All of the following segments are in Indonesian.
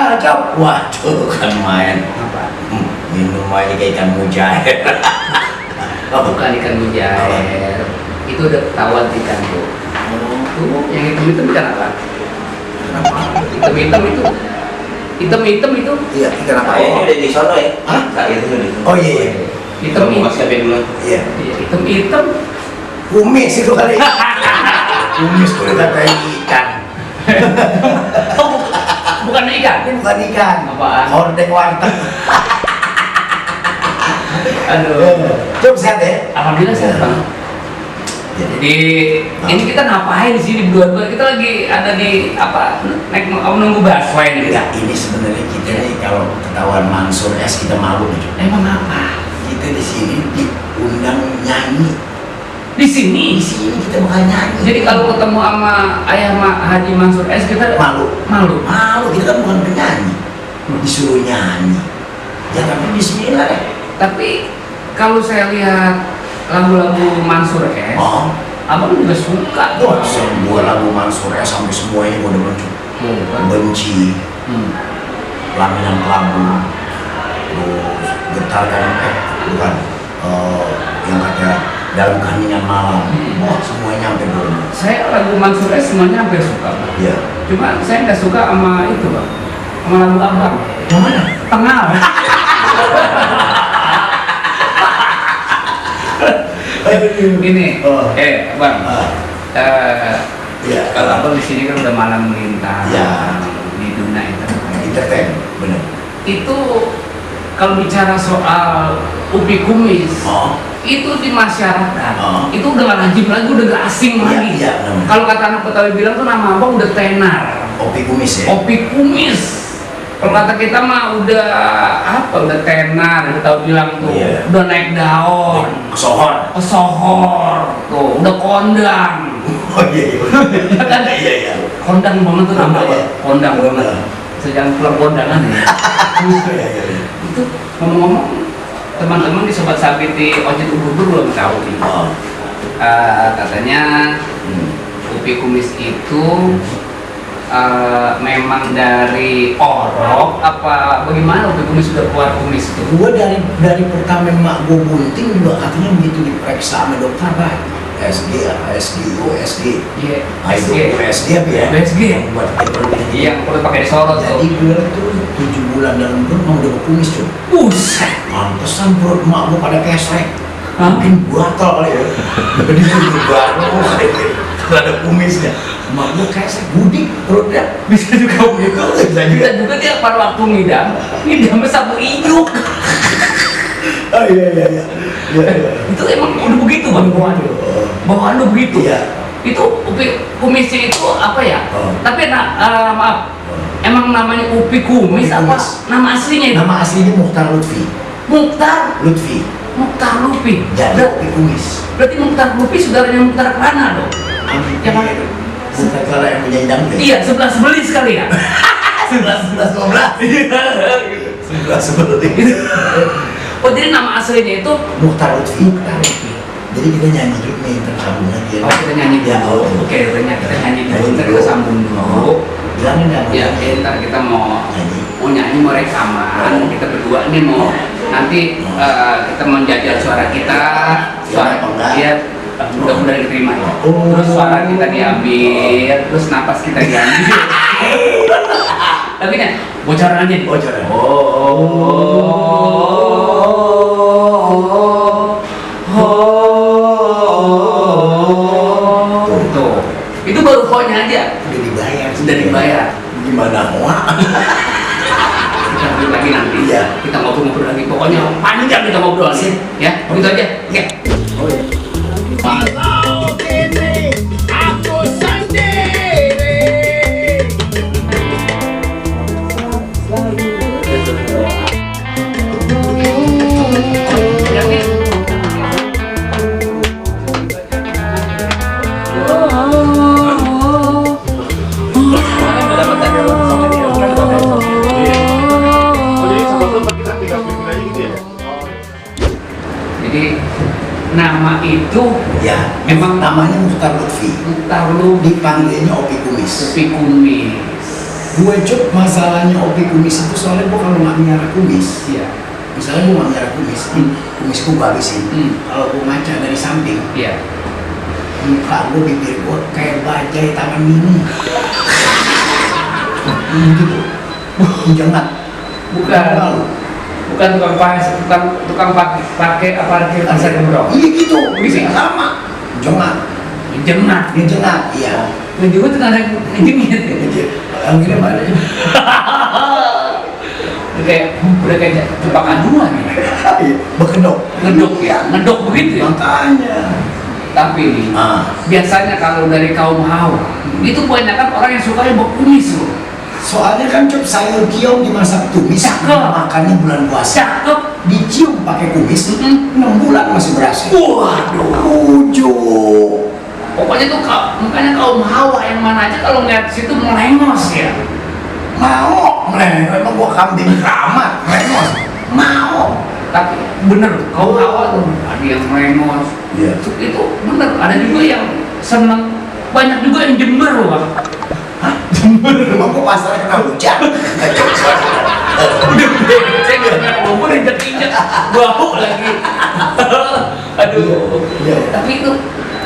cocok. Waduh, kan main. Apa? Minum aja kayak ikan mujair. Bukan ikan mujair. Itu udah ketahuan ikan tuh. Tuh, yang hitam-hitam ikan apa? Hitam-hitam itu. Hitam-hitam itu. Iya, ikan apa? Ini udah di sono ya? Hah? Saat itu udah di sono. Oh iya. Hitam-hitam. Mas Kevin dulu. Iya. Hitam-hitam. Kumis itu kali. Kumis kulit kata ikan. Oh, bukan ikan. Ini bukan ikan. Apaan? Hordeng warteg. Aduh. Coba sehat ya. Alhamdulillah sehat bang. Ya. Jadi ini kita ngapain di sini berdua? Kita lagi ada di apa? Naik menunggu busway nih ya. Ini sebenarnya kita nih kalau ketahuan Mansur S kita malu nih. Emang apa? Kita di sini diundang nyanyi. Di sini. Di sini kita bakal nyanyi. Jadi kalau ketemu sama ayah Haji Mansur S kita malu. malu. Kita kan bukan penyanyi. Disuruh nyanyi. Ya tapi bismillah deh. Tapi kalau saya lihat lagu-lagu Mansur S, abang juga suka. Wah, semua lagu Mansur S sampai semuanya gue udah benci. Laminan kelabu, terus getarkan bukan yang ada dalam keheningan malam. Wah, semuanya hampir belum. Saya lagu Mansur S semuanya hampir suka, Bang. Iya. Cuma saya nggak suka sama itu, Bang. Sama lagu abang. Yang mana? Tengah. Ini, bang. Iya. Kalau abang di sini kan udah malam melintang. Iya. Di dunia Entertain, bener. Itu kalau bicara soal upi kumis, itu di masyarakat, itu udah gak lazim lagi, udah gak asing lagi. Iya, kalau kata anak Betawi bilang tuh nama abang udah tenar. Opi kumis ya? Opi kumis. Kalau kata kita mah udah apa? Udah tenar, kita bilang tuh. Udah naik daun. Kesohor. Tuh, udah kondang. Oh iya. Kan? Iya. Kondang banget tuh namanya. Kondang banget. Sejak pulang kondangan ya. Itu ngomong-ngomong, teman-teman di Sobat Sabit di Ojek Ubur belum tahu nih. Katanya upi kumis itu memang dari orok apa bagaimana upi kumis sudah keluar kumis itu? Gua dari pertama emak gua bunting juga katanya begitu diperiksa sama dokter pak. SG apa USG? Iya. USG apa ya? USG. Buat yang perlu pakai disorot tuh. Jadi gue tuh 7 bulan dalam perut mau udah berkumis cuy. Buset. Pantesan perut emak gua pada kesrek. Hah? Mungkin batal kali ya. Jadi itu baru kalau ada kumisnya. Emak gua kesrek budik perutnya. Bisa juga begitu. Bisa juga dia pada waktu ngidam sabu ijuk. Oh iya. Itu emang udah begitu bang bawaan udah begitu. Iya. Itu upi kumisnya itu apa ya? Tapi maaf, emang namanya upi kumis apa? Nama aslinya itu? Nama aslinya Mukhtar Lutfi. Mukhtar Lutfi. Jadi upi kumis. Berarti Mukhtar Lutfi saudaranya Mukhtar Krana dong? Yang mana itu? Mukhtar Krana yang menyanyi dangdut. Iya, 11 sekali ya. 11 12. 11 Oh jadi nama aslinya itu Mukhtar Lutfi. Jadi kita nyanyi dulu nih tersambung aja. Oh kita nyanyi dulu. Ya, Oke, kita nyanyi dulu. Ntar kita sambung dulu. Bilangin nggak? Ya, ntar kita mau nyanyi, mau rekaman. Kita berdua nih mau nanti kita menjajal suara kita. Suara dia mudah-mudahan diterima ya. Terus suara kita diambil, terus napas kita diambil. Tapi kan bocoran aja. Bocoran. Tuh. Itu baru ho-nya aja. Sudah dibayar. Gimana hoa? Kita lanjut lagi nanti. Iya. Kita ngobrol-ngobrol lagi. Pokoknya panjang kita ngobrol sih. Ya, begitu aja. Oke. Oh iya. Jadi nama itu Ya, memang namanya Mukhtar Lutfi. Mukhtar Lutfi Dipanggilnya Opi Kumis. Upi kumis. Gue Cuk, masalahnya opi kumis itu soalnya gue kalau nggak miara kumis, Iya. misalnya gue nggak miara kumis, kumisku gue habisin. Kalau gue ngaca dari samping, Iya. muka gue, bibir gue kayak bajai taman mini. Gitu. Jangan. Bukan tukang pakai apa pasar gembrong. Iya gitu, Bisa. sama. Jangan. Jenat. Ini jenat, iya. Menjemput kan ada ngejengit. Yang gini mana? Udah kayak jebakan dua nih. Berkedok. Ngedok begitu ya. Makanya. Tapi nih, biasanya kalau dari kaum Hawa, itu banyak kan orang yang sukanya berkumis loh. Soalnya kan Cuk, sayur kiong dimasak tumis, makannya bulan puasa. Cakep. Dicium pakai kumis, 6 bulan masih berasa. Waduh. Ujuk. Pokoknya tuh makanya kaum Hawa yang mana aja kalau ngeliat situ melengos ya. Mau, emang gua kambing keramat, melengos. Mau. Tapi bener, kaum Hawa tuh ada yang melengos. Iya. Itu bener, ada juga yang seneng, banyak juga yang jember loh Bang. Hah? Jember? Emang gua pasarnya kena hujan. Udah becek ya, ngomong injek-injek, bau lagi. Aduh. Iya. Tapi itu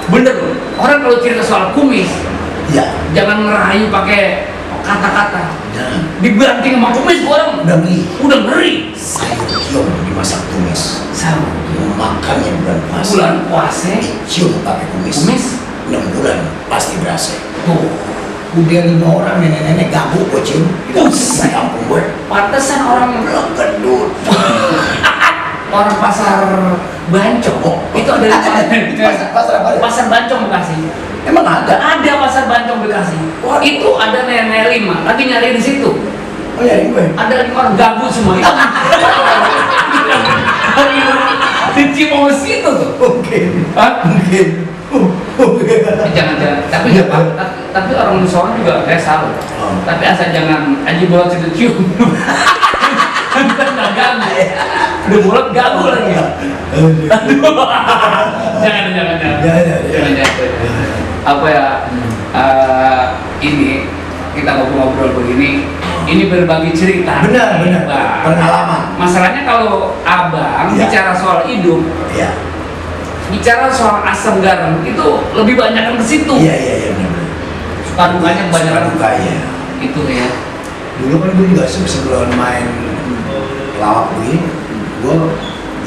bener loh, orang kalau cerita soal kumis, Iya. jangan ngerayu pakai kata-kata. Jangan. Dibanting sama kumis orang Udah ngeri. udah ngeri. Sayur kiong dimasak tumis. Sama Makannya bulan puasa. bulan puasa, Dicium pakai kumis. kumis 6 bulan pasti berasa. tuh. Udah 5 orang nenek-nenek gabuk gue cium. Di kampung gue. Pantesan orang Gendut. orang pasar Bancong itu ada di Pasar apa? pasar Bancong Bekasi. Emang ada? Ada pasar Bancong Bekasi. Wah. Itu ada nenek 5 lagi nyari di situ. Oh ya, ini gue. Ada 5 orang gabut semua itu. Di Cimawis itu tuh. Oke. Hah? Mungkin. Jangan-jangan. Tapi nggak apa. Tapi orang Nusa juga kayak salah. Tapi asal jangan aja bolot itu cium. Kan nggak ganggu. Udah bolot ganggu lagi. Jangan. Apa ya? Ini kita ngobrol begini. Ini berbagi cerita. Benar. Pengalaman. Masalahnya kalau abang Ya. bicara soal hidup, Iya. bicara soal asam garam itu lebih banyak kan ke situ. Iya, benar. Suka dukanya banyak kan Suka ya. itu ya. Dulu kan gue juga sebelum main lawak begini, gue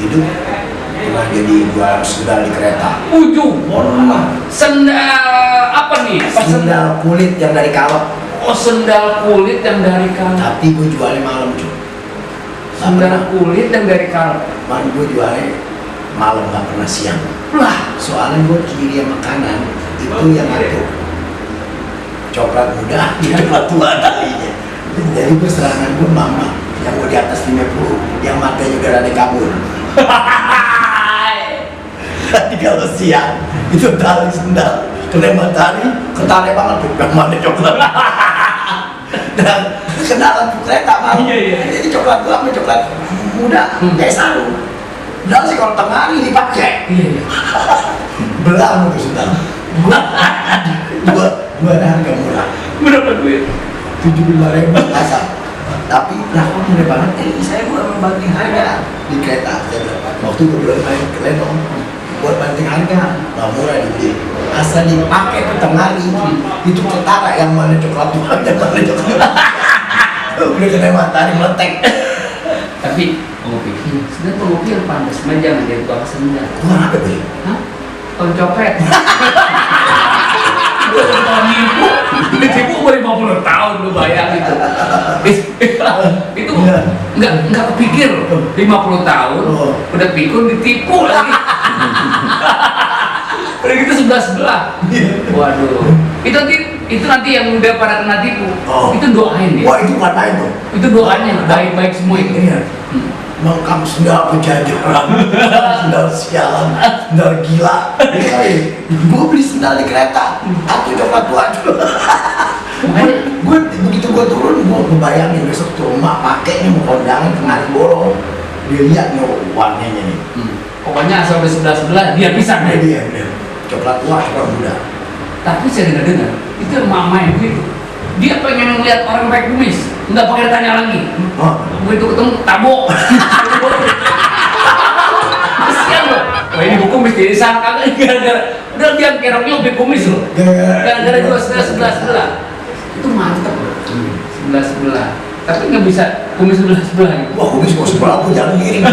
hidup pernah jadi jual sendal di kereta. Ujung. Pernah. Sendal apa nih? Apa Sendal kulit yang dari kalep. Oh, sendal kulit yang dari kalep. Tapi gue jualnya malam cuy. Sendal kulit yang dari kalep. Man, gue jualnya malam, gak pernah siang. Lah, Soalnya gue kiri sama kanan itu yang ngatur. Coklat muda, coklat tua tadinya. Jadi gue serangan gue mama yang gue di atas 50, yang mata juga ada kabur. Jadi kalau siang itu tali sendal kena matahari, ketarik banget tuh yang mana coklat. Dan kena lampu kereta malam. Iya. Jadi coklat tua sama coklat muda kayak sarung. Udah sih kalau tengah hari dipakai. iya. Belang itu sendal. Gua ada harga murah. Berapa duit? 75.000 pasar. Tapi lah kok murah banget. Saya buat banting harga di kereta. Saya bilang, waktu gue belum main ke Lenong, buat banting harga, lah murah dibeli. Asal dipakai ke tengah hari, itu ketara yang mana coklat tua, yang mana coklat. Udah kena matahari meletek. Tapi ngopi, sebenarnya pengopi yang pantas, cuma jangan jadi tukang sendal. Kurang apa gue? Hah? Tukang copet. Gue udah nipu, ditipu umur 50 tahun lu bayangin itu. Itu nggak kepikir loh. 50 tahun udah pikun ditipu lagi. Udah gitu sebelah. Waduh. Itu nanti yang udah pada kena tipu. Itu doain ya. Wah itu ngatain tuh. Itu doanya baik-baik semua itu. Iya. Mengkam sendal penjajaran, sendal sialan, sendal gila. Gue beli sendal di kereta, aku coklat tua tuh. Gue begitu gue turun, gue ngebayangin besok tuh emak pakai nih mau kondangan kenari borong. Dia lihat nih warnanya nih. Pokoknya asal udah sebelah dia bisa deh. Dia coklat tua, coklat muda. Tapi saya dengar itu mama yang begitu. dia pengen melihat orang pakai kumis, nggak pakai tanya lagi. Begitu ketemu tabok. Kasian loh. Wah ini kumis jadi sangka gara-gara udah dia keroknya lebih kumis loh. Gara-gara dua sebelah. Itu mantep loh. Sebelah. Tapi nggak bisa kumis sebelah. Wah kumis bos sebelah aku jangan giring.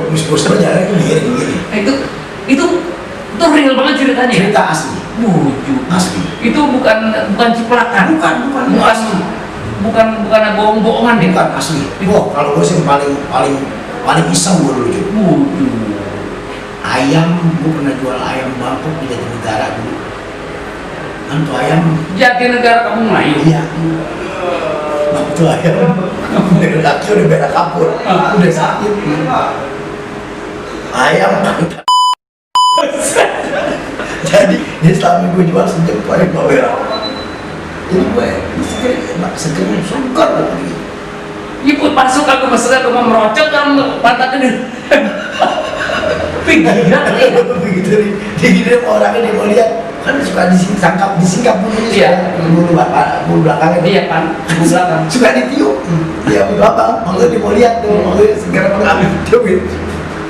Kumis bos sebelah jangan giring. Itu real banget ceritanya. Cerita asli. Asli. Itu bukan ciplakan. Bukan asli. Bukan ada bohong-bohongan deh. Bukan asli. Wah kalau gue sih paling iseng gue dulu juga. Ayam, gue pernah jual ayam Bangkok di Jatinegara dulu. Kan tuh ayam. Jatinegara kamu Melayu. Iya. Tuh ayam. Dari kaki udah beda kapur. Udah sakit. Ayam. Jadi dia selama gue jual sejak ayam merah. Jadi gue segernya sungkar lagi. Ibu masuk aku mesra aku mau merocok kan pantatnya begitu nih dia gini orangnya dia mau lihat kan suka disingkap dulu iya bulu belakangnya iya kan bulu belakang suka ditiup iya bulu apa maksudnya dia mau lihat tuh maksudnya segera mengambil tiup gitu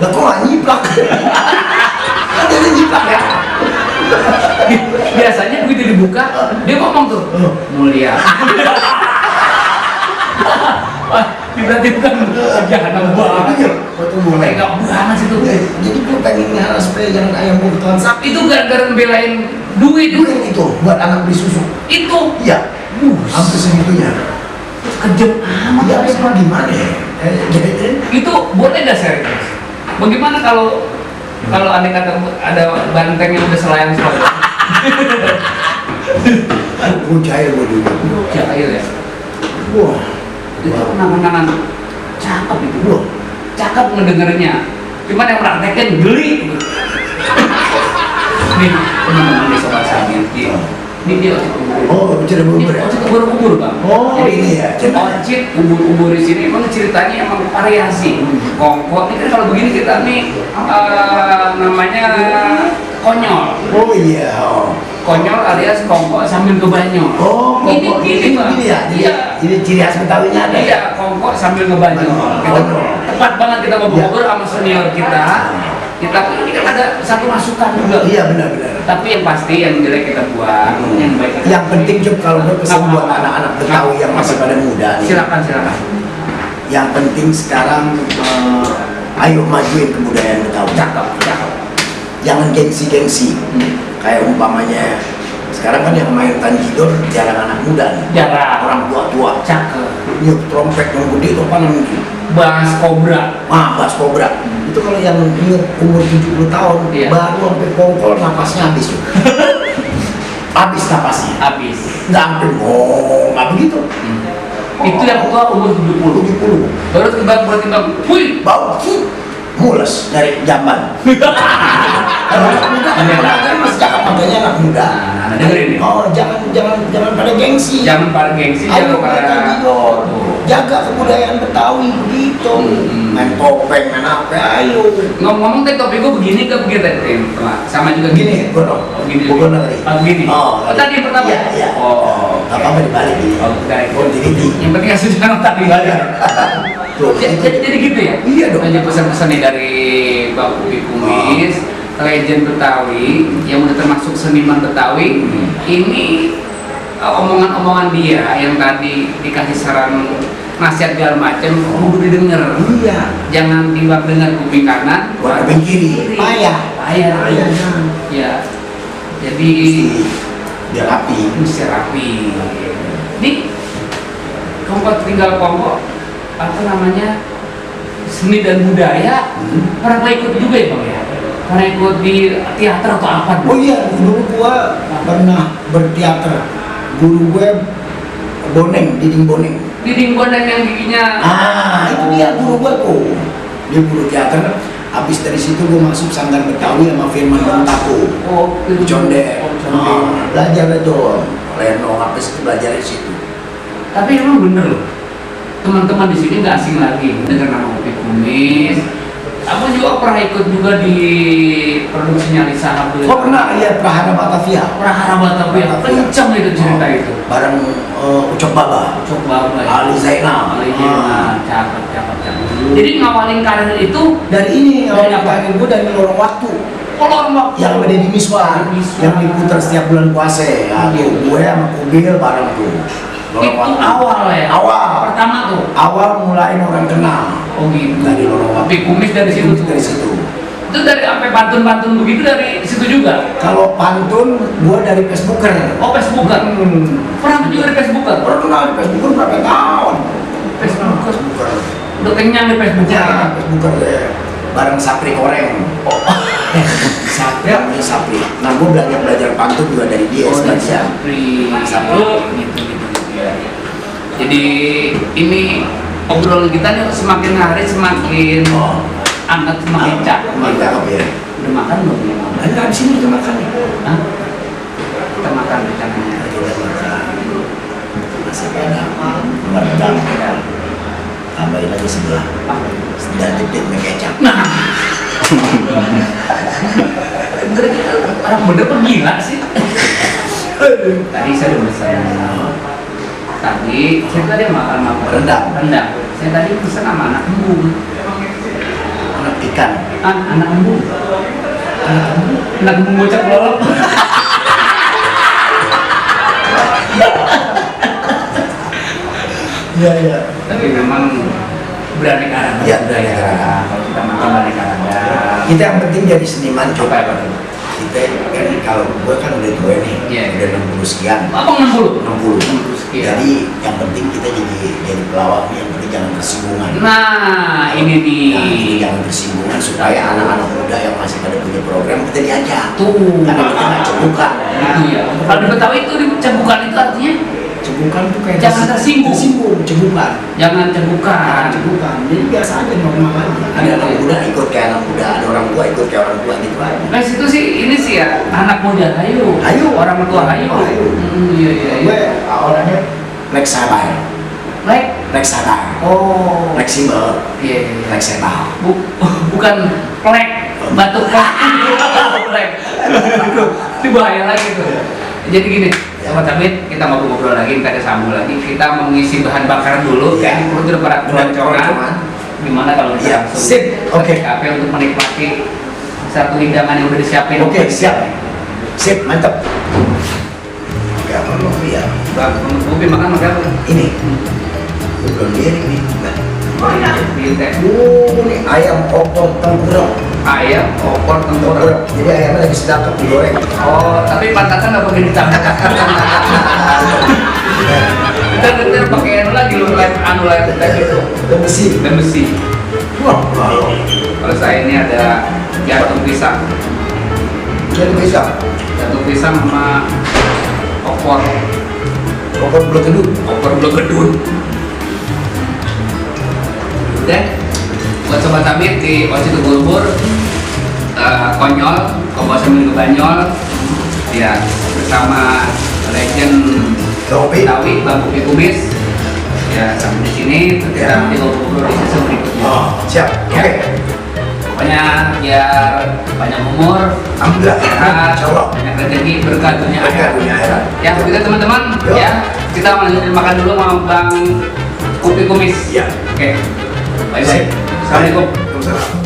lah kok nggak nyiplak kan dia nyiplak ya biasanya begitu dibuka dia ngomong tuh mulia. Wah, berarti bukan jahanam banget. Mulai nggak banget sih tuh. Jadi gue pengen nyara supaya jangan ayam gue ketahuan. Itu gara-gara belain duit itu buat anak beli susu. Itu. Iya. Hampir segitunya. Kejam amat. Ya emang gimana ya? Itu boleh nggak serius? Bagaimana kalau aneh kata ada banteng yang udah selayang selayang? Gue jahil gue dulu. Jahil ya. Wah. Itu kenangan cakep itu bro, cakep ngedengernya, cuman yang prakteknya geli. Nih teman-teman di sobat Samir, ini dia ocit ubur. Oh, ocit ubur ya? Ocit ubur bang. Oh, jadi ini ya. Ocit ubur di sini emang ceritanya emang variasi. Kongko, ini kan kalau begini kita nih namanya konyol. Oh iya. Konyol alias kongko sambil ngebanyol. Oh, kongko ini ya? Iya. Ini ciri khas Betawinya ada. Iya, kongko sambil ngebanyol. Kita tepat banget kita ngobrol sama senior kita. Ini kan ada satu masukan juga. Iya benar. Tapi yang pasti yang jelek kita buang, yang baik kita. Yang penting juga kalau gue pesan buat anak-anak Betawi yang masih pada muda nih. Silakan. Yang penting sekarang ayo majuin kebudayaan Betawi. Cakep. Jangan gengsi. Kayak umpamanya sekarang kan yang main tanjidor jarang anak muda nih. Jarang. Orang tua. Cakep. Nyuk trompet yang gede itu apa namanya? Bass Cobra. Itu kalau yang umur 70 tahun iya. baru sampai kongkol napasnya habis tuh. Habis napasnya. Nggak sampai nggak begitu. Itu yang tua umur 70. Baru timbang. Wih, bau mules dari jamban. Anak muda masih cakap makanya anak muda. Nah, dengerin nih. Oh, jangan pada gengsi. Jangan pada tanjidor. Jaga kebudayaan Betawi begitu. Main topeng, main apa, ayo. Ngomong teh topik gua begini ke begitu sama juga gini. Gua negeri. Begini. Tadi yang pertama. Iya. Oh, apa dibalik ini? Yang penting hasil jangan tadi balik. Jadi gitu ya? Iya dong. Aja pesan-pesan nih dari Bang Upi Kumis, legend Betawi yang udah termasuk seniman Betawi. Ini omongan-omongan dia yang tadi dikasih saran nasihat segala macam kudu didengar. Iya. Jangan tiba dengar kuping kanan, kuping kiri. Payah. Ya. Jadi biar rapi. Mesti rapi. Nih, kongko tinggal kongko apa namanya seni dan budaya pernah ikut juga ya bang ya? Pernah ikut di teater atau apa? Oh iya, dulu gua pernah berteater. Guru gue Diding Boneng yang giginya. Itu dia guru gua tuh. Dia guru teater. Habis dari situ gua masuk Sanggar Betawi sama Firman Bentaku. Condet. Belajar itu Leno habis itu belajar di situ. Tapi emang bener loh. Teman-teman di sini nggak asing lagi dengar nama Upi Kumis, Abang juga pernah ikut juga di produksinya Lisa Abdul. Oh pernah, iya, Prahara Batavia. Prahara Batavia, kenceng itu cerita itu. Bareng Ucok Baba, Coba Ali Zainal. cakep. Jadi ngawalin karir itu Dari ini, Dari apa? karir gue dari Lorong Waktu. kolong waktu. Yang ada di Miswar, yang diputar setiap bulan puasa. Ya, tuh, gue sama Kubil bareng tuh. Lorong Itu Waktu. awal ya. Awal. Pertama tuh. Awal mulain orang kenal. Oh gitu. Dari Lorong Waktu. Tapi kumis dari situ tuh. Dari situ. Itu dari sampai pantun-pantun begitu dari situ juga. Kalau pantun, gue dari Facebooker. Oh Facebooker. Pernah juga di Facebooker. Orang kenal di Facebooker berapa tahun? Facebooker. Udah kenyang di Facebooker. Ya, Facebooker ya. Bareng Sapri Koreng. Oh. Sapri. Nah, gue belajar pantun juga dari dia. Oh, dari sebagian. Sapri. Oh, gitu ya. Jadi ini obrolan kita nih semakin hari semakin hangat, semakin cakep. Mantap ya. Udah makan belum? Enggak, di sini kita makan. Hah? Kita makan rencananya. Kita makan. Nasi padang, rendang, tambahin lagi sebelah. Dan titik mie kecap. Nah, orang bener apa gila sih? Tadi saya udah pesan. Tadi saya makan Rendang. Saya tadi pesan sama anak embung. Anak ikan. Anak embung. Anak embung bocah lolok. Iya. Tapi memang beraneka ragam. Iya, beraneka ragam. Kalau kita makan beraneka ragam. Kita yang penting jadi seniman Coba coba. apa tuh? Kita kan kalau gue kan udah tua nih, Iya. udah 60 sekian. Abang 60. 60. Sekian. Jadi yang penting kita jadi pelawak yang penting jangan tersinggungan. Nah, ini nih. Nah, jadi jangan tersinggungan supaya anak-anak muda yang masih pada punya program kita diajak. Tuh. Karena kita nggak cebukan. Itu ya. Kalau di Betawi itu cebukan itu artinya Cebukan tuh kayak Jangan tersinggung. cebukan. jangan cebukan. Cebukan. Jadi biasa aja normal aja. Ada anak muda ikut kayak anak muda, ada orang tua ikut kayak orang tua gitu aja. Nah itu sih ini sih ya anak muda hayu. Orang tua hayu. Hayu. Iya. Gue orangnya fleksibel. Fleksibel. Oh. Fleksibel. Iya. Fleksibel. Bukan plek, batuk plek. Itu bahaya lagi tuh. Jadi gini, Sobat Sabit, kita ngobrol-ngobrol lagi, kita ada sambung lagi. Kita mengisi bahan bakar dulu, kayak perut udah pada keroncongan. Gimana kalau kita langsung Sip. Oke. kafe untuk menikmati satu hidangan yang udah disiapin? Oke, siap. Sip, mantap. Oke, apa lo ya? Bobi makan apa? Ini. Belum diri nih. Bintang. Ini ayam opor tengkurap. Ayam, opor, tengkorak. Tengkurap. Jadi ayamnya lagi sedap digoreng. Oh, tapi pantatnya nggak pakai ditambah. Kita pakai lagi anu lagi gitu. Dan besi. Wah, Kalau saya ini ada jantung pisang, jadi bisa. jantung pisang sama opor, Opor belum kedua. opor belum gedul. Udah, buat Sobat Sabit di Oci Tugulbur, konyol, komposer minggu Banyol, ya bersama legend Kopi. Betawi, Bang Kopi Kumis. Ya sampai di sini, kita nanti ngobrol di sesi berikutnya. Oh, siap. Ya. Oke. Pokoknya biar banyak umur, Alhamdulillah. sehat, Insyaallah. banyak rezeki, berkah dunia akhirat. Dunia akhirat. Ya begitu teman-teman. Yo. Ya kita lanjutin makan dulu sama Bang Kopi Kumis. Ya. Oke. Bye bye. Sip. Assalamualaikum. Waalaikumsalam.